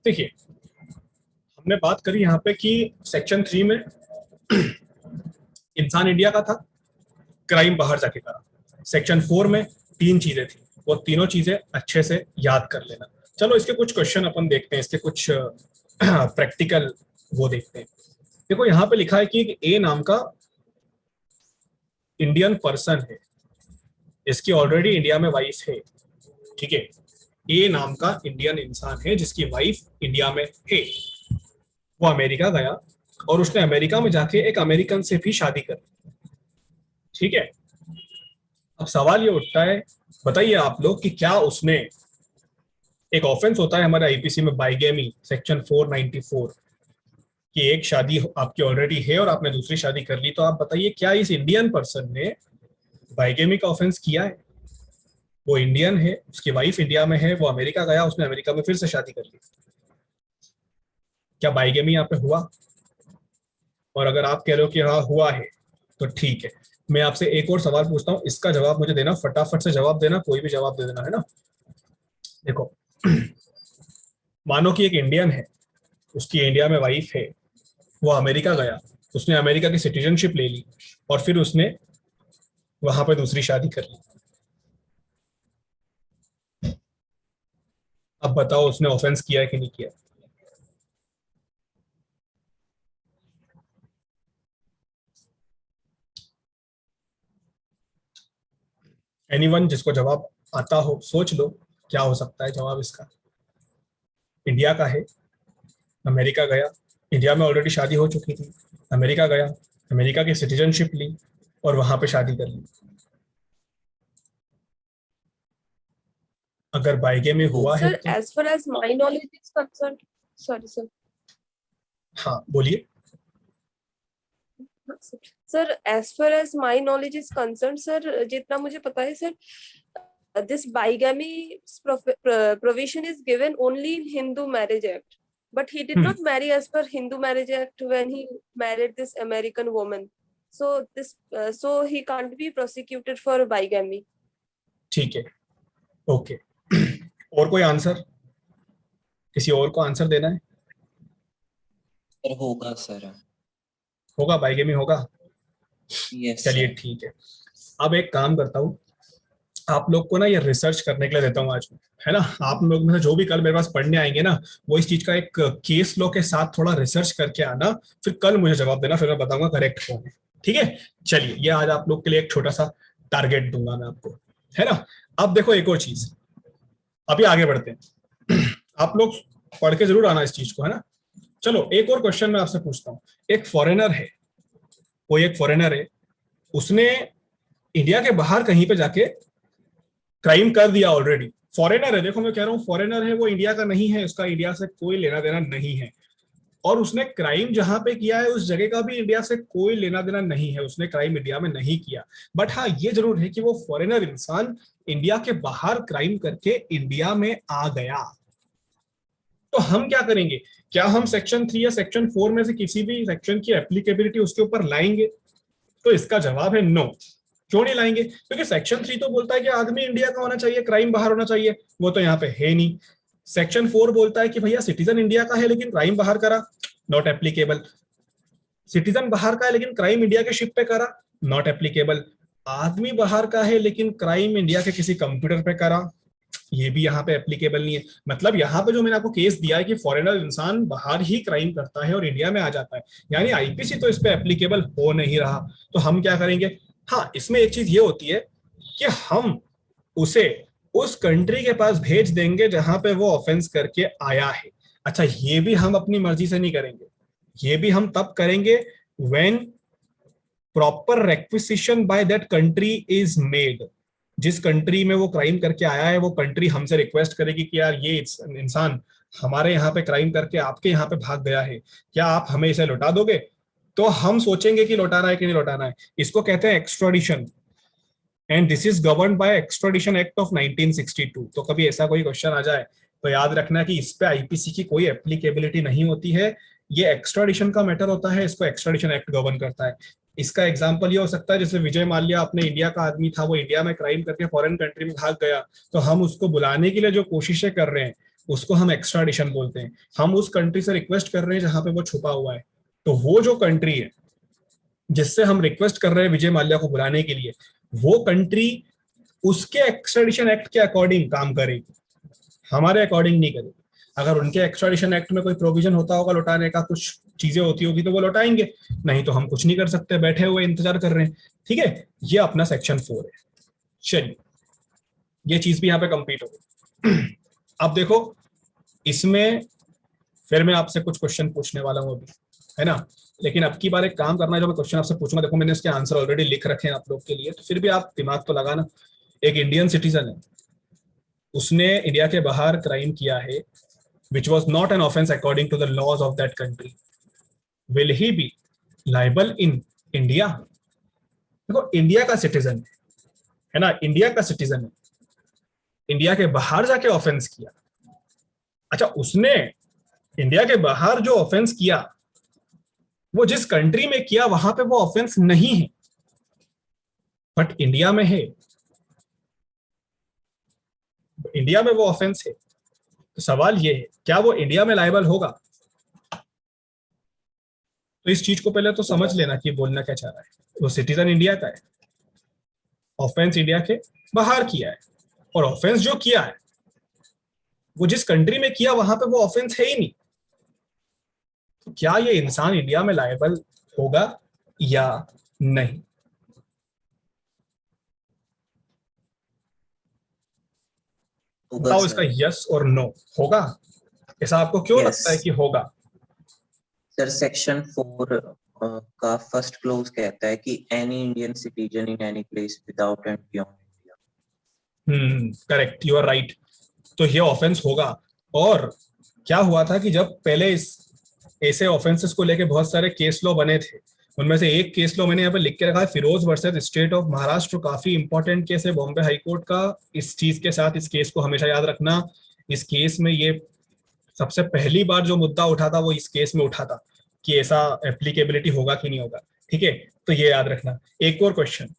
देखिए, हमने बात करी यहाँ पे कि सेक्शन 3 में इंसान इंडिया का था, क्राइम बाहर जाके करा। सेक्शन 4 में 3 चीजें थी, वो तीनों चीजें अच्छे से याद कर लेना। चलो इसके कुछ क्वेश्चन अपन देखते हैं, इसके कुछ प्रैक्टिकल वो देखते हैं। देखो यहाँ पे लिखा है कि ए नाम का इंडियन पर्सन है, इसकी ऑलरेडी इंडिया में वाइफ है। ठीक है, ए नाम का इंडियन इंसान है जिसकी वाइफ इंडिया में है। वो अमेरिका गया और उसने अमेरिका में जाके एक अमेरिकन से भी शादी कर ली। ठीक है, अब सवाल ये उठता है, बताइए आप लोग कि क्या उसने, एक ऑफेंस होता है हमारे आईपीसी में बाइगेमी सेक्शन 494 कि एक शादी आपकी ऑलरेडी है और आपने दूसरी शादी कर ली, तो आप बताइए क्या इस इंडियन पर्सन ने बाइगेमी का ऑफेंस किया है? वो इंडियन है, उसकी वाइफ इंडिया में है, वो अमेरिका गया, उसने अमेरिका में फिर से शादी कर ली, क्या बाइगेमी यहाँ पे हुआ? और अगर आप कह रहे हो कि हाँ हुआ है तो ठीक है, मैं आपसे एक और सवाल पूछता हूँ, इसका जवाब मुझे देना, फटाफट से जवाब देना, कोई भी जवाब दे देना, है ना। देखो मानो कि एक इंडियन है, उसकी इंडिया में वाइफ है, वो अमेरिका गया, उसने अमेरिका की सिटीजनशिप ले ली और फिर उसने वहां पे दूसरी शादी कर ली। अब बताओ उसने ऑफेंस किया है कि नहीं किया? एनीवन जिसको जवाब आता हो सोच लो, क्या हो सकता है जवाब इसका? इंडिया का है, अमेरिका गया, इंडिया में ऑलरेडी शादी हो चुकी थी, अमेरिका गया, अमेरिका की सिटीजनशिप ली और वहां पे शादी कर ली। अगर बाइगे में हुआ है Sir, तो as far as my knowledge is concerned, sorry, sir. हाँ बोलिए। Sir, as far as my knowledge is concerned, sir, जितना मुझे पता है, sir, this bigamy provision is given only in Hindu Marriage Act, but he did not marry as per Hindu Marriage Act when he married this American woman. So so he can't be prosecuted for bigamy. ठीक है, okay. और कोई answer, किसी और को answer देना है? Sir होगा सर। होगा, बाइगेमी होगा। यस चलिए सर। ठीक है, अब एक काम करता हूँ, आप लोग को ना ये रिसर्च करने के लिए देता हूँ आज, है ना। आप लोग में से जो भी कल मेरे पास पढ़ने आएंगे ना, वो इस चीज का एक केस लॉ के साथ थोड़ा रिसर्च करके आना, फिर कल मुझे जवाब देना, फिर मैं बताऊंगा करेक्ट कौन है। ठीक है, चलिए ये आज आप लोग के लिए एक छोटा सा टारगेट दूंगा मैं आपको, है ना। अब देखो एक और चीज, अभी आगे बढ़ते हैं, आप लोग पढ़ के जरूर आना इस चीज को, है ना। चलो एक और क्वेश्चन मैं आपसे पूछता हूँ। एक फॉरेनर है, कोई एक फॉरेनर है, उसने इंडिया के बाहर कहीं पे जाके क्राइम कर दिया ऑलरेडी। फॉरेनर है, देखो मैं कह रहा हूँ फॉरेनर है, वो इंडिया का नहीं है, उसका इंडिया से कोई लेना देना नहीं है, और उसने क्राइम जहां पे किया है उस जगह का भी इंडिया से कोई लेना देना नहीं है, उसने क्राइम इंडिया में नहीं किया। बट हाँ ये जरूर है कि वो फॉरेनर इंसान इंडिया के बाहर क्राइम करके इंडिया में आ गया। तो हम क्या करेंगे, क्या हम सेक्शन 3 या सेक्शन 4 में से किसी भी सेक्शन की एप्लीकेबिलिटी उसके ऊपर लाएंगे? तो इसका जवाब है नो। क्यों नहीं लाएंगे? क्योंकि सेक्शन 3 तो बोलता है कि आदमी इंडिया का होना चाहिए, क्राइम बाहर होना चाहिए, वो तो यहाँ पे है नहीं। सेक्शन 4 बोलता है कि भैया सिटीजन इंडिया का है लेकिन क्राइम बाहर करा, नॉट एप्लीकेबल। सिटीजन बाहर का है लेकिन क्राइम इंडिया के शिप पे करा, नॉट एप्लीकेबल। आदमी बाहर का है लेकिन क्राइम इंडिया के किसी कंप्यूटर पे करा, ये भी यहाँ पे एप्लीकेबल नहीं है। मतलब यहाँ पे जो मैंने आपको केस दिया है कि फॉरेनर इंसान बाहर ही क्राइम करता है और इंडिया में आ जाता है, यानी आईपीसी तो इस पे एप्लीकेबल हो नहीं रहा। तो हम क्या करेंगे, हाँ इसमें एक चीज ये होती है कि हम उसे उस कंट्री के पास भेज देंगे जहां पे वो ऑफेंस करके आया है। अच्छा, ये भी हम अपनी मर्जी से नहीं करेंगे, ये भी हम तब करेंगे when proper requisition by that country is made. जिस कंट्री में वो क्राइम करके आया है वो कंट्री हमसे रिक्वेस्ट करेगी कि यार ये इंसान हमारे यहाँ पे क्राइम करके आपके यहाँ पे भाग गया है, क्या आप हमें इसे लौटा दोगे? तो हम सोचेंगे कि लौटाना है कि नहीं लौटाना है। इसको कहते हैं extradition, and this is govern by extradition act of 1962। तो कभी ऐसा कोई क्वेश्चन आ जाए तो याद रखना कि इस पे आईपीसी की कोई एप्लीकेबिलिटी नहीं होती है, ये एक्स्ट्राडिशन का मैटर होता है, इसको एक्स्ट्राडिशन एक्ट गवर्न करता है। इसका एग्जांपल ये हो सकता है जैसे विजय माल्या अपने इंडिया का आदमी था, वो इंडिया में क्राइम करके फॉरेन कंट्री में भाग गया, तो हम उसको बुलाने के लिए जो कोशिशें कर रहे हैं उसको हम एक्स्ट्राडिशन बोलते हैं। हम उस कंट्री से रिक्वेस्ट कर रहे हैं जहां पे वो छुपा हुआ है, तो वो जो कंट्री है जिससे हम रिक्वेस्ट कर रहे हैं विजय माल्या को बुलाने के लिए, वो कंट्री उसके एक्स्ट्राडिशन एक्ट के अकॉर्डिंग काम करेगी, हमारे अकॉर्डिंग नहीं करेगी। अगर उनके एक्स्ट्राडिशन एक्ट में कोई प्रोविजन होता होगा लौटाने का, कुछ चीजें होती होगी, तो वो लौटाएंगे, नहीं तो हम कुछ नहीं कर सकते, बैठे हुए इंतजार कर रहे हैं। ठीक है, ये अपना सेक्शन 4 है। चलिए, ये चीज भी यहाँ पे कंप्लीट हो गई। अब देखो, इसमें फिर मैं आपसे कुछ क्वेश्चन पूछने वाला हूँ अभी, है ना। लेकिन अब की बार एक काम करना है, जो मैं क्वेश्चन आपसे पूछूंगा, देखो मैंने इसके आंसर ऑलरेडी लिख रखे हैं आप लोग के लिए, तो फिर भी आप दिमाग तो लगाना। एक इंडियन सिटीजन है, उसने इंडिया के बाहर क्राइम किया है which was not an offense according to the laws of that country, will he be liable in India? देखो, इंडिया का सिटीजन है ना, इंडिया का सिटीजन है, इंडिया के बाहर जाके ऑफेंस किया। अच्छा, उसने इंडिया के बाहर जो ऑफेंस किया, वो जिस कंट्री में किया वहां पे वो ऑफेंस नहीं है, बट इंडिया में है, इंडिया में वो ऑफेंस है। तो सवाल ये है, क्या वो इंडिया में लायबल होगा? तो इस चीज को पहले तो समझ लेना कि बोलना क्या चाह रहा है। वो सिटीजन इंडिया का है, ऑफेंस इंडिया के बाहर किया है, और ऑफेंस जो किया है वो जिस कंट्री में किया वहां पे वो ऑफेंस है ही नहीं। तो क्या ये इंसान इंडिया में लायबल होगा या नहीं? बताओ इसका यस और नो। होगा? ऐसा आपको क्यों लगता है कि होगा? सर सेक्शन 4 का फर्स्ट क्लोज कहता है कि any Indian citizen in any place without and beyond India. Correct, you are right. तो ये ऑफेंस होगा। और क्या हुआ था कि जब पहले इस ऐसे ऑफेंसेस को लेके बहुत सारे केस लॉ बने थे, उनमें से एक केस लॉ मैंने यहाँ पे लिख के रखा है, Firoz versus state of Maharashtra. काफी इंपॉर्टेंट केस है बॉम्बे हाई कोर्ट का। इस चीज के साथ इस केस को हमेशा याद रखना। इस केस में ये सबसे पहली बार जो मुद्दा उठा था वो इस केस में उठा था कि ऐसा एप्लीकेबिलिटी होगा कि नहीं होगा। ठीक है, तो ये याद रखना। एक और क्वेश्चन,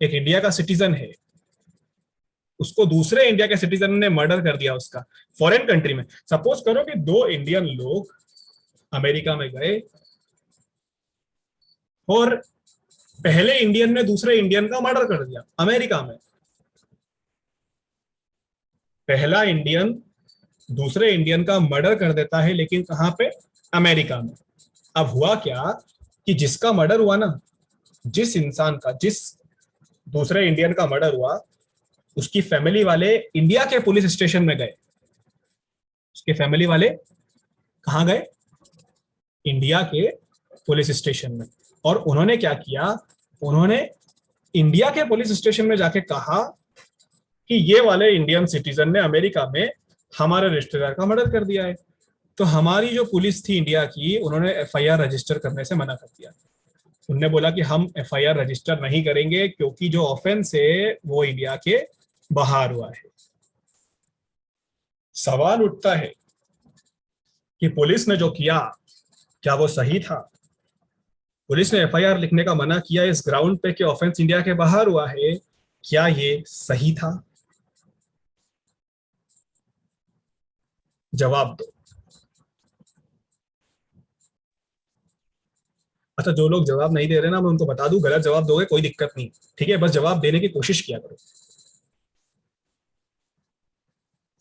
एक इंडिया का सिटीजन है, उसको दूसरे इंडिया के सिटीजन ने मर्डर कर दिया उसका, फॉरेन कंट्री में। सपोज करो कि दो इंडियन लोग अमेरिका में गए और पहले इंडियन ने दूसरे इंडियन का मर्डर कर दिया अमेरिका में। पहला इंडियन दूसरे इंडियन का मर्डर कर देता है, लेकिन कहां पे? अमेरिका में। अब हुआ क्या कि जिसका मर्डर हुआ ना, जिस इंसान का, जिस दूसरे इंडियन का मर्डर हुआ, उसकी फैमिली वाले इंडिया के पुलिस स्टेशन में गए। उसके फैमिली वाले कहां गए? इंडिया के पुलिस स्टेशन में। और उन्होंने क्या किया? उन्होंने इंडिया के पुलिस स्टेशन में जाके कहा कि ये वाले इंडियन सिटीजन ने अमेरिका में हमारे रिश्तेदार का मर्डर कर दिया है। तो हमारी जो पुलिस थी इंडिया की, उन्होंने एफआईआर रजिस्टर करने से मना कर दिया। उन्होंने बोला कि हम एफआईआर रजिस्टर नहीं करेंगे क्योंकि जो ऑफेंस है वो इंडिया के बाहर हुआ है। सवाल उठता है कि पुलिस ने जो किया, क्या वो सही था? पुलिस ने एफआईआर लिखने का मना किया इस ग्राउंड पे कि ऑफेंस इंडिया के बाहर हुआ है, क्या ये सही था? जवाब दो। अच्छा, जो लोग जवाब नहीं दे रहे ना, मैं उनको बता दूं, गलत जवाब दोगे कोई दिक्कत नहीं, ठीक है, बस जवाब देने की कोशिश किया करो।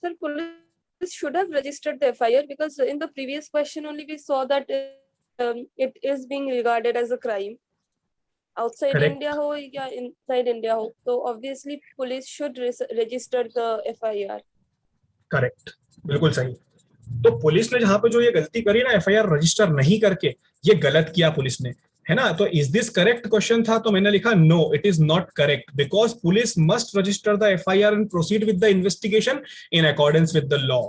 Sir, police should have registered the FIR because in the previous question only we saw that it is being regarded as a crime. Outside Correct. India ho या inside India ho, so obviously police should register the FIR. Correct, बिल्कुल सही। तो police ने जहां पे जो ये गलती करी ना, एफआईआर रजिस्टर नहीं करके, ये गलत किया पुलिस ने, है ना। तो इज दिस करेक्ट क्वेश्चन था, तो मैंने लिखा no, it is not correct, because police must register the FIR and proceed with the investigation in accordance with the law.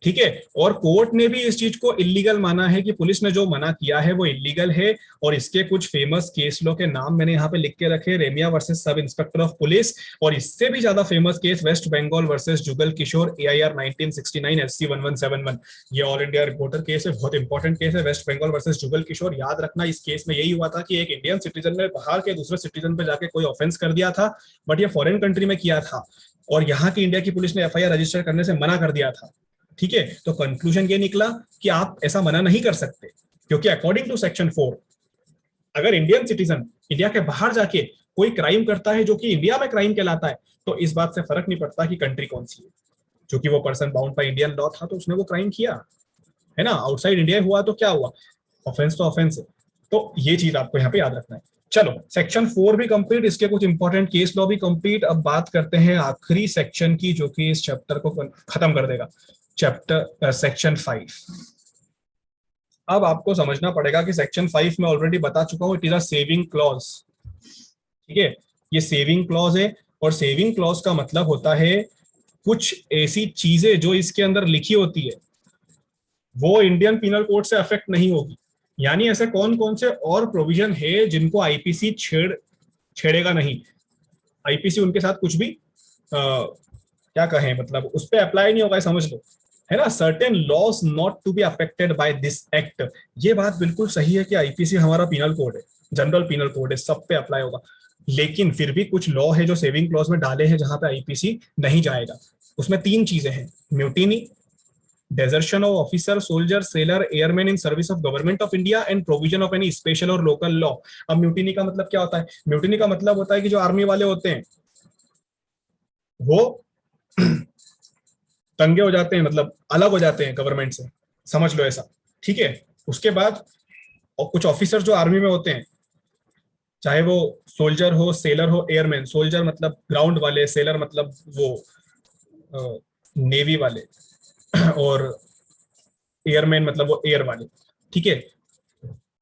ठीक है, और कोर्ट ने भी इस चीज को इलीगल माना है कि पुलिस ने जो मना किया है वो इलीगल है। और इसके कुछ फेमस केस लॉ के नाम मैंने यहाँ पे लिख के रखे, रेमिया versus sub inspector of police, और इससे भी ज्यादा famous case West Bengal versus Jugal Kishore, AIR 1969 SC 1171। ये ऑल इंडिया रिपोर्टर केस है, बहुत इंपॉर्टेंट केस है, वेस्ट बंगाल वर्सेस जुगल किशोर। याद रखना, इस केस में यही हुआ था कि एक इंडियन सिटीजन ने बाहर के दूसरे सिटीजन पे जाके कोई ऑफेंस कर दिया था, बट ये फॉरेन कंट्री में किया था, और यहाँ की इंडिया की पुलिस ने एफआईआर रजिस्टर करने से मना कर दिया था। ठीक है, तो कंक्लूजन ये निकला कि आप ऐसा मना नहीं कर सकते, क्योंकि अकॉर्डिंग टू सेक्शन 4 अगर इंडियन सिटीजन इंडिया के बाहर जाके कोई क्राइम करता है जो कि इंडिया में क्राइम कहलाता है, तो इस बात से फर्क नहीं पड़ता कि कंट्री कौन सी है, क्योंकि वो person bound by Indian law था तो उसने वो क्राइम किया है ना। आउटसाइड इंडिया हुआ तो क्या हुआ, ऑफेंस तो ऑफेंस है। तो ये चीज आपको यहाँ पे याद रखना है। चलो सेक्शन 4 भी कंप्लीट, इसके कुछ इंपॉर्टेंट केस लॉ भी कंप्लीट। अब बात करते हैं आखिरी सेक्शन की जो कि इस चैप्टर को खत्म कर देगा, चैप्टर सेक्शन 5। अब आपको समझना पड़ेगा कि सेक्शन 5 में ऑलरेडी बता चुका हूं, it is a saving clause. ठीक है, ये सेविंग क्लॉज है, और सेविंग क्लॉज का मतलब होता है कुछ ऐसी चीजें जो इसके अंदर लिखी होती है वो इंडियन पिनल कोड से अफेक्ट नहीं होगी। यानी ऐसे कौन कौन से और प्रोविजन है जिनको आईपीसी छेड़ेगा नहीं, आईपीसी उनके साथ कुछ भी क्या कहें, मतलब उस पर अप्लाई नहीं होगा, समझ लो, है ना। Certain laws not to be affected by this act. ये बात बिल्कुल सही है कि आईपीसी हमारा पिनल कोड है, जनरल पिनल कोड है, सब पे अप्लाई होगा, लेकिन फिर भी कुछ लॉ है जो सेविंग क्लॉज में डाले हैं जहां पे आईपीसी नहीं जाएगा। उसमें 3 चीजें हैं, mutiny, desertion of officer, soldier, sailor, airman in service of government of India and provision of any special or local law। अब म्यूटिनी का मतलब क्या होता है, म्यूटिनी का मतलब होता है कि जो आर्मी वाले होते हैं वो तंगे हो जाते हैं, मतलब अलग हो जाते हैं गवर्नमेंट से, समझ लो ऐसा। ठीक है, उसके बाद और कुछ ऑफिसर जो आर्मी में होते हैं, चाहे वो सोल्जर हो, सेलर हो, एयरमैन, सोल्जर मतलब ग्राउंड वाले, सेलर मतलब वो नेवी वाले, और एयरमैन मतलब वो एयर वाले। ठीक है,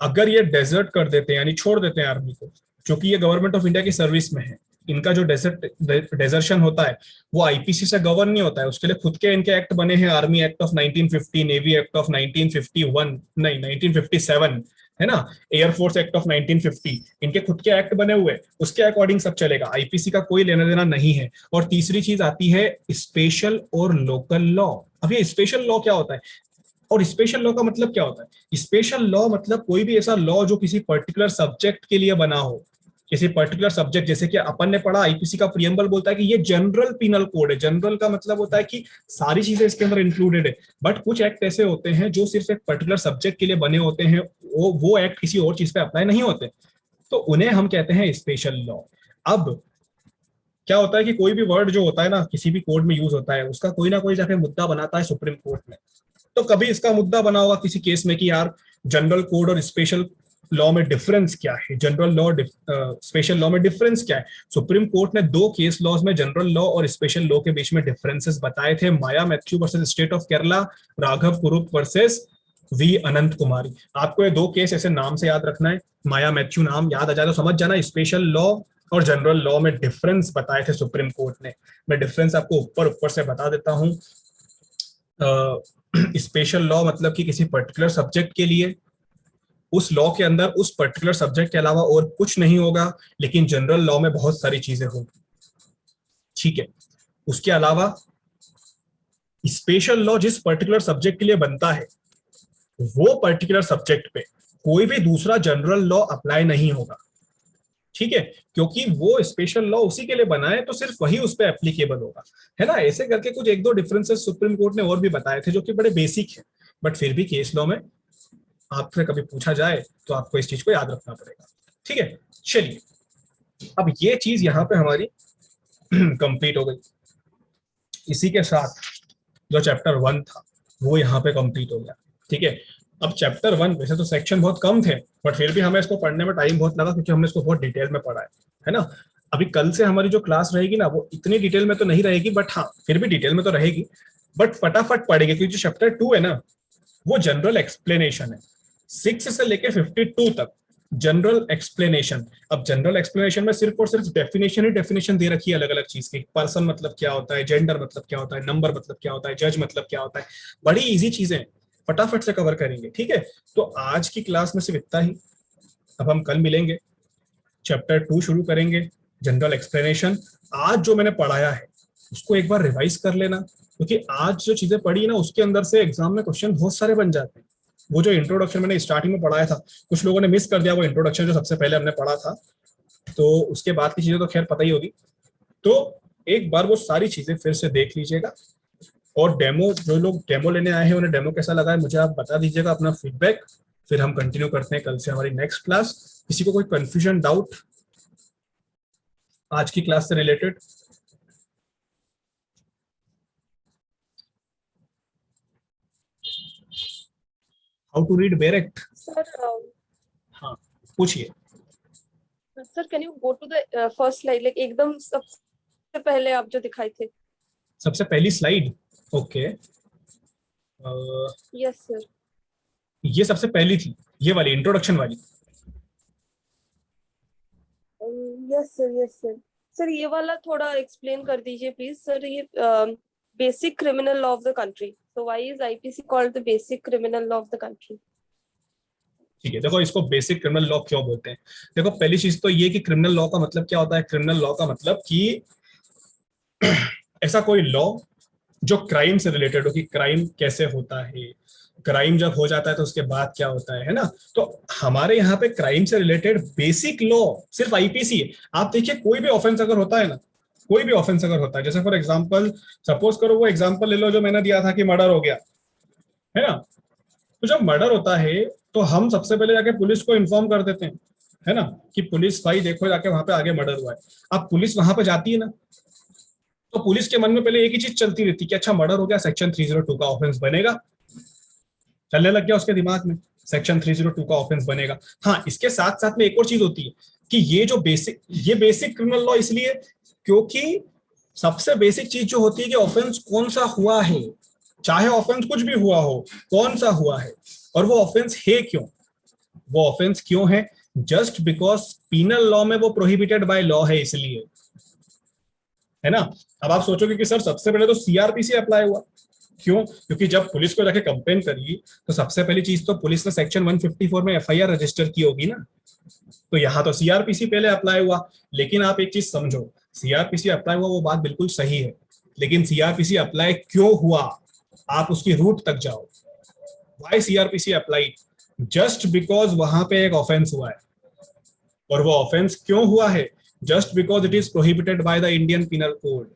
अगर ये डेजर्ट कर देते हैं यानी छोड़ देते हैं आर्मी को, क्योंकि ये गवर्नमेंट ऑफ इंडिया की सर्विस में है, इनका जो डेजर्शन होता है वो आईपीसी से गवर्न नहीं होता है, उसके लिए खुद के इनके एक्ट बने हैं, army act of 1950, navy act of 1951, नहीं 1957, है ना, एयरफोर्स एक्ट ऑफ 1950, इनके खुद के एक्ट बने हुए, उसके अकॉर्डिंग सब चलेगा, आईपीसी का कोई लेना देना नहीं है। और तीसरी चीज आती है स्पेशल और लोकल लॉ। अब ये स्पेशल लॉ क्या होता है और स्पेशल लॉ का मतलब क्या होता है? स्पेशल लॉ मतलब कोई भी ऐसा लॉ जो किसी पर्टिकुलर सब्जेक्ट के लिए बना हो, किसी पर्टिकुलर सब्जेक्ट, जैसे कि अपन ने पढ़ा आईपीसी का प्रियम्बल बोलता है कि ये जनरल पिनल कोड है। जनरल का मतलब होता है कि सारी चीजें इसके अंदर इंक्लूडेड है, बट कुछ एक्ट ऐसे होते हैं जो सिर्फ एक पर्टिकुलर सब्जेक्ट के लिए बने होते हैं, वो एक्ट किसी और चीज पे अप्लाई नहीं होते, तो उन्हें हम कहते हैं स्पेशल लॉ। अब क्या होता है कि कोई भी वर्ड जो होता है ना किसी भी कोड में यूज होता है, उसका कोई ना कोई जाके मुद्दा बनाता है सुप्रीम कोर्ट में। तो कभी इसका मुद्दा बना होगा किसी केस में कि यार जनरल कोड और स्पेशल लॉ में डिफरेंस क्या है, जनरल लॉ स्पेशल लॉ में डिफरेंस क्या है। सुप्रीम कोर्ट ने 2 केस लॉज में जनरल लॉ और स्पेशल लॉ के बीच में डिफरेंसेस बताए थे, Maya Mathew versus state of Kerala, Raghav Kurup versus V Anant Kumari. आपको ये 2 केस ऐसे नाम से याद रखना है, माया मैथ्यू नाम याद आ जाए तो समझ जाना स्पेशल लॉ और जनरल लॉ में डिफरेंस बताए थे सुप्रीम कोर्ट ने। मैं डिफरेंस आपको ऊपर ऊपर से बता देता हूं। स्पेशल लॉ मतलब कि किसी पर्टिकुलर सब्जेक्ट के लिए उस लॉ के अंदर उस पर्टिकुलर सब्जेक्ट के अलावा और कुछ नहीं होगा, लेकिन जनरल लॉ में बहुत सारी चीजें होगी। ठीक है, उसके अलावा स्पेशल लॉ जिस पर्टिकुलर सब्जेक्ट के लिए बनता है वो पर्टिकुलर सब्जेक्ट पे कोई भी दूसरा जनरल लॉ अप्लाई नहीं होगा। ठीक है, क्योंकि वो स्पेशल लॉ उसी के लिए बना है तो सिर्फ वही उस पर एप्लीकेबल होगा, है ना। ऐसे करके कुछ 1-2 डिफरेंसेस सुप्रीम कोर्ट ने और भी बताए थे जो कि बड़े बेसिक है, बट फिर भी केस लॉ में आपसे कभी पूछा जाए तो आपको इस चीज को याद रखना पड़ेगा। ठीक है, चलिए अब ये चीज यहाँ पे हमारी कंप्लीट हो गई। इसी के साथ जो चैप्टर 1 था वो यहाँ पे कंप्लीट हो गया। ठीक है, अब चैप्टर 1 वैसे तो सेक्शन बहुत कम थे, बट फिर भी हमें इसको पढ़ने में टाइम बहुत लगा क्योंकि हमने इसको बहुत डिटेल में पढ़ा है ना। अभी कल से हमारी जो क्लास रहेगी ना वो इतनी डिटेल में तो नहीं रहेगी, बट हाँ फिर भी डिटेल में तो रहेगी, बट फटाफट पढ़ेगी क्योंकि जो चैप्टर 2 है ना वो जनरल एक्सप्लेनेशन है, 6 से लेके 52 तक जनरल एक्सप्लेनेशन। अब जनरल एक्सप्लेनेशन में सिर्फ और सिर्फ डेफिनेशन ही डेफिनेशन दे रखी है अलग अलग चीज की, पर्सन मतलब क्या होता है, जेंडर मतलब क्या होता है, नंबर मतलब क्या होता है, जज मतलब क्या होता है, बड़ी इजी चीजें फटाफट से कवर करेंगे। ठीक है, तो आज की क्लास में सिर्फ इतना ही। अब हम कल मिलेंगे, चैप्टर 2 शुरू करेंगे, जनरल एक्सप्लेनेशन। आज जो मैंने पढ़ाया है उसको एक बार रिवाइज कर लेना, क्योंकि आज जो चीजें पढ़ी ना उसके अंदर से एग्जाम में क्वेश्चन बहुत सारे बन जाते हैं। वो जो इंट्रोडक्शन मैंने स्टार्टिंग में पढ़ाया था, कुछ लोगों ने मिस कर दिया वो इंट्रोडक्शन जो सबसे पहले हमने पढ़ा था, तो उसके बाद की चीजें तो खैर पता ही होगी। तो एक बार वो सारी चीजें फिर से देख लीजिएगा, और डेमो, जो लोग डेमो लेने आए हैं उन्हें डेमो कैसा लगा है मुझे आप बता दीजिएगा अपना फीडबैक। फिर हम कंटिन्यू करते हैं कल से हमारी नेक्स्ट क्लास। किसी को कोई कंफ्यूजन, डाउट आज की क्लास से related? How to read bare act? Sir हाँ पूछिए। Sir can you go to the first slide, like एकदम सबसे पहले आप जो दिखाए थे। सबसे पहली स्लाइड, ओके। Yes sir. ये सबसे पहली थी, ये वाली इंट्रोडक्शन वाली। Yes sir, yes sir. Sir ये वाला थोड़ा एक्सप्लेन कर दीजिए प्लीज सर। ये basic criminal law of the country, so why is IPC called the basic criminal law of the country? ठीक है, देखो इसको बेसिक क्रिमिनल लॉ क्यों बोलते हैं। देखो पहली चीज तो ये कि क्रिमिनल लॉ का मतलब क्या होता है। क्रिमिनल लॉ का मतलब कि ऐसा कोई लॉ जो क्राइम से रिलेटेड हो, कि क्राइम कैसे होता है, क्राइम जब हो जाता है तो उसके बाद क्या होता है ना। तो हमारे यहाँ पे क्राइम से रिलेटेड बेसिक लॉ सिर्फ आईपीसी है। आप देखिए कोई भी ऑफेंस अगर होता है ना, कोई भी ऑफेंस अगर होता है, जैसे फॉर एग्जांपल सपोज करो वो एग्जांपल ले लो जो मैंने दिया था कि मर्डर हो गया है ना। तो जब मर्डर होता है तो हम सबसे पहले जाके पुलिस को इन्फॉर्म कर देते हैं, है ना, कि पुलिस भाई देखो जाके वहां पे आगे मर्डर हुआ है। अब पुलिस वहां पे जाती है ना, तो पुलिस के मन में पहले एक ही चीज चलती रहती है कि अच्छा मर्डर हो गया, सेक्शन 302 का ऑफेंस बनेगा। चलने लग गया उसके दिमाग में, सेक्शन 302 का ऑफेंस बनेगा। हाँ, इसके साथ साथ में एक और चीज होती है कि ये बेसिक क्रिमिनल लॉ इसलिए क्योंकि सबसे बेसिक चीज जो होती है कि ऑफेंस कौन सा हुआ है, चाहे ऑफेंस कुछ भी हुआ हो, कौन सा हुआ है और वो ऑफेंस है क्यों। वो ऑफेंस क्यों है? जस्ट बिकॉज पीनल लॉ में वो प्रोहिबिटेड बाय लॉ है, इसलिए, है ना। अब आप सोचोगे कि सर सबसे पहले तो सीआरपीसी अप्लाई हुआ, क्यों? क्योंकि जब पुलिस को जाके कंप्लेन करी तो सबसे पहली चीज तो पुलिस ने सेक्शन 154 में एफआईआर रजिस्टर की होगी ना। तो यहाँ तो सीआरपीसी पहले अप्लाई हुआ। लेकिन आप एक चीज समझो, सीआरपीसी अप्लाई हुआ वो बात बिल्कुल सही है, लेकिन सीआरपीसी अप्लाई क्यों हुआ, आप उसकी रूट तक जाओ। Why CrPC apply? Just because वहां पे एक ऑफेंस हुआ है। और वो ऑफेंस क्यों हुआ है? Just because it is prohibited by the Indian penal code.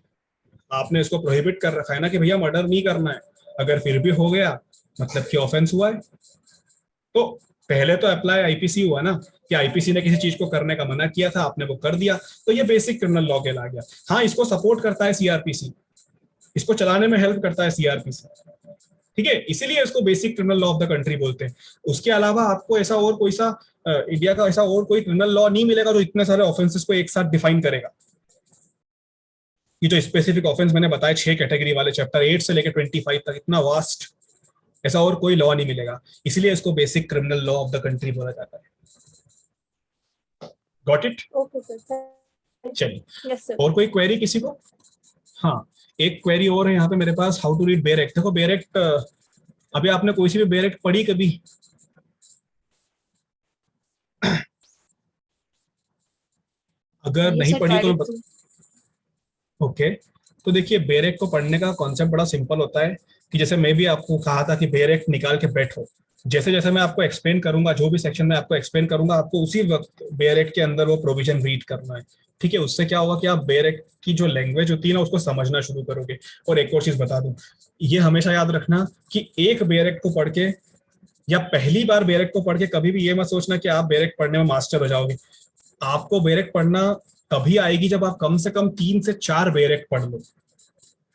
आपने इसको प्रोहिबिट कर रखा है ना कि भैया मर्डर नहीं करना है, अगर फिर भी हो गया मतलब कि ऑफेंस हुआ है। तो पहले तो अप्लाई आईपीसी हुआ ना, कि आईपीसी ने किसी चीज को करने का मना किया था, आपने वो कर दिया, तो ये बेसिक क्रिमिनल लॉ कहला गया। हाँ, इसको सपोर्ट करता है सीआरपीसी, इसको चलाने में हेल्प करता है सीआरपीसी, ठीक है, इसीलिए इसको basic criminal law of the country बोलते हैं। उसके अलावा आपको ऐसा और कोई सा इंडिया का ऐसा और कोई क्रिमिनल लॉ नहीं मिलेगा जो इतने सारे ऑफेंसेस को एक साथ डिफाइन करेगा। ये जो स्पेसिफिक ऑफेंस मैंने बताया 6 कैटेगरी वाले, चैप्टर 8 से लेकर 25 तक, इतना वास्ट ऐसा और कोई लॉ नहीं मिलेगा, इसलिए इसको basic criminal law of the country बोला जाता है। Got it? Okay sir. चलिए, यस सर। और कोई क्वेरी किसी को? हाँ, एक क्वेरी और है यहाँ पे मेरे पास, how to read bare act. देखो बेयर एक्ट, अभी आपने कोई सी भी बेयर एक्ट पढ़ी कभी? अगर नहीं पढ़ी तो ओके। तो देखिए बेयर एक्ट को पढ़ने का कॉन्सेप्ट बड़ा सिंपल होता है कि जैसे मैं भी आपको कहा था कि बेयर एक्ट निकाल के बैठो, जैसे जैसे मैं आपको एक्सप्लेन करूंगा, जो भी सेक्शन में आपको एक्सप्लेन करूंगा, आपको उसी वक्त बेयर एक्ट के अंदर वो प्रोविजन रीड करना है, ठीक है। उससे क्या होगा कि आप बेयर एक्ट की जो लैंग्वेज होती है ना उसको समझना शुरू करोगे। और एक और चीज बता दूं, ये हमेशा याद रखना कि एक बेयर एक्ट को पढ़ के या पहली बार बेयर एक्ट को पढ़ के कभी भी ये मत सोचना कि आप बेयर एक्ट पढ़ने में मास्टर हो जाओगे। आपको बेयर एक्ट पढ़ना तभी आएगी जब आप कम से कम 3 से 4 बेयर एक्ट पढ़ लो,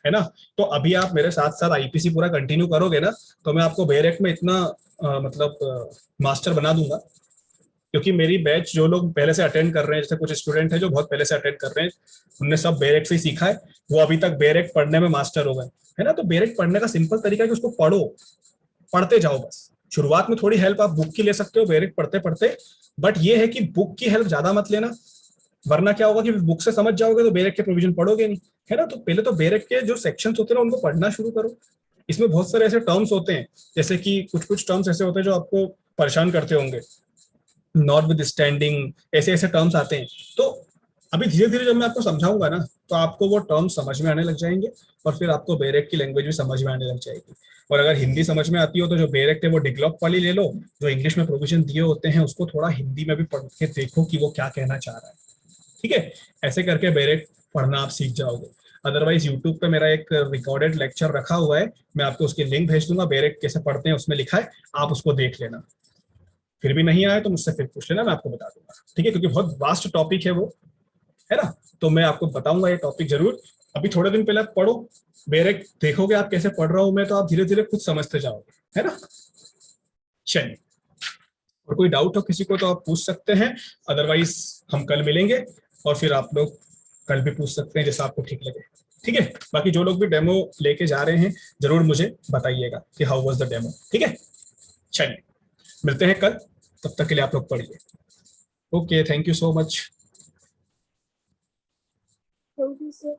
है ना। तो अभी आप मेरे साथ साथ आईपीसी पूरा कंटिन्यू करोगे ना, तो मैं आपको बेयर एक्ट में इतना मतलब मास्टर बना दूंगा। क्योंकि मेरी बैच जो लोग पहले से अटेंड कर रहे हैं, जैसे कुछ स्टूडेंट हैं जो बहुत पहले से अटेंड कर रहे हैं, उनने सब बेयर एक्ट से ही सीखा है, वो अभी तक बेयर एक्ट पढ़ने में मास्टर हो गए, है ना। तो बेयर एक्ट पढ़ने का सिंपल तरीका है कि उसको पढ़ो, पढ़ते जाओ बस। शुरुआत में थोड़ी हेल्प आप बुक की ले सकते हो बेयर एक्ट पढ़ते पढ़ते, बट ये है कि बुक की हेल्प ज्यादा मत लेना, वरना क्या होगा कि बुक से समझ जाओगे तो बेयर एक्ट के प्रोविजन पढ़ोगे नहीं, है ना। तो पहले तो बेयर एक्ट के जो सेक्शंस होते हैं ना उनको पढ़ना शुरू करो। इसमें बहुत सारे ऐसे टर्म्स होते हैं, जैसे कि कुछ कुछ टर्म्स ऐसे होते हैं जो आपको परेशान करते होंगे, नॉट विद स्टैंडिंग, ऐसे ऐसे टर्म्स आते हैं। तो अभी धीरे धीरे जब मैं आपको समझाऊंगा ना तो आपको वो टर्म्स समझ में आने लग जाएंगे, और फिर आपको बेयर एक्ट की लैंग्वेज भी समझ में आने लग जाएगी। और अगर हिंदी समझ में आती हो तो जो बेयर एक्ट है वो डिग्लॉप वाली ले लो, जो इंग्लिश में प्रोविजन दिए होते हैं उसको थोड़ा हिंदी में भी पढ़ के देखो कि वो क्या कहना चाह रहा है, ठीक है। ऐसे करके बेयर एक्ट पढ़ना आप सीख जाओगे। अदरवाइज यूट्यूब पे मेरा एक रिकॉर्डेड लेक्चर रखा हुआ है, मैं आपको उसकी लिंक भेज दूंगा, बेरेक कैसे पढ़ते हैं उसमें लिखा है, आप उसको देख लेना। फिर भी नहीं आया तो मुझसे फिर पूछ लेना, मैं आपको बता दूंगा, ठीक है, क्योंकि बहुत वास्ट टॉपिक है वो, है ना। तो मैं आपको बताऊंगा ये टॉपिक जरूर। अभी थोड़े दिन पहले आप पढ़ो, बेरेक देखोगे आप कैसे पढ़ रहा हूं मैं, तो आप धीरे धीरे खुद समझते जाओगे, है ना। चलिए, और कोई डाउट हो किसी को तो आप पूछ सकते हैं, अदरवाइज हम कल मिलेंगे और फिर आप लोग कल भी पूछ सकते हैं जैसा आपको ठीक लगे, ठीक है। बाकी जो लोग भी डेमो लेके जा रहे हैं जरूर मुझे बताइएगा कि हाउ वाज द डेमो, ठीक है। चलिए, मिलते हैं कल, तब तक के लिए आप लोग पढ़िए। Okay, thank you so much. Thank you, sir.